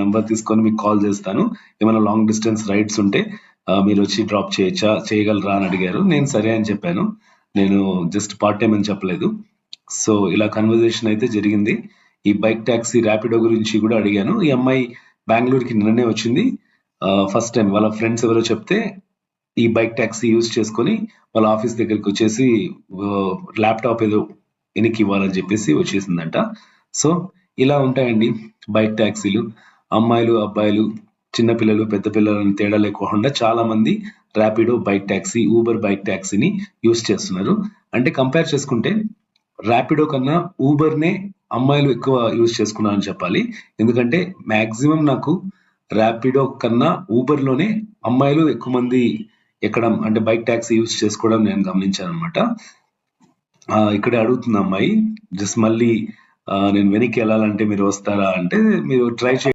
Number తీసుకొని మీకు call చేస్తాను, ఏమైనా లాంగ్ డిస్టెన్స్ రైడ్స్ ఉంటే మీరు వచ్చి డ్రాప్ చేయగలరా అని అడిగారు. నేను సరే అని చెప్పాను. నేను జస్ట్ పార్ట్ టైం అని చెప్పలేదు. సో ఇలా కన్వర్జేషన్ అయితే జరిగింది. ఈ బైక్ టాక్సీ ర్యాపిడో గురించి కూడా అడిగాను. ఈ అమ్మాయి బెంగళూరుకి నిన్ననే వచ్చింది. ఫస్ట్ టైం వాళ్ళ ఫ్రెండ్స్ ఎవరో చెప్తే ఈ బైక్ టాక్సీ యూజ్ చేసుకొని వాళ్ళ ఆఫీస్ దగ్గరికి వచ్చేసి ల్యాప్టాప్ ఏదో వెనక్కి ఇవ్వాలని చెప్పేసి వచ్చేసిందంట. సో ఇలా ఉంటాయండి బైక్ టాక్సీలు. అమ్మాయిలు అబ్బాయిలు చిన్నపిల్లలు పెద్ద పిల్లలని తేడా లేకుండా చాలా మంది Rapido bike taxi Uber bike టాక్సీని యూజ్ చేస్తున్నారు. అంటే కంపేర్ చేసుకుంటే ర్యాపిడో కన్నా ఊబర్నే అమ్మాయిలు ఎక్కువ యూజ్ చేసుకున్నారని చెప్పాలి. ఎందుకంటే మాక్సిమం నాకు ర్యాపిడో కన్నా ఊబర్ లోనే అమ్మాయిలు ఎక్కువ మంది ఎక్కడం అంటే బైక్ టాక్సీ యూజ్ చేసుకోవడం నేను గమనించాను అనమాట. ఇక్కడే అడుగుతుంది అమ్మాయి, జస్ట్ మళ్ళీ నేను వెనక్కి వెళ్ళాలంటే మీరు వస్తారా అంటే, మీరు ట్రై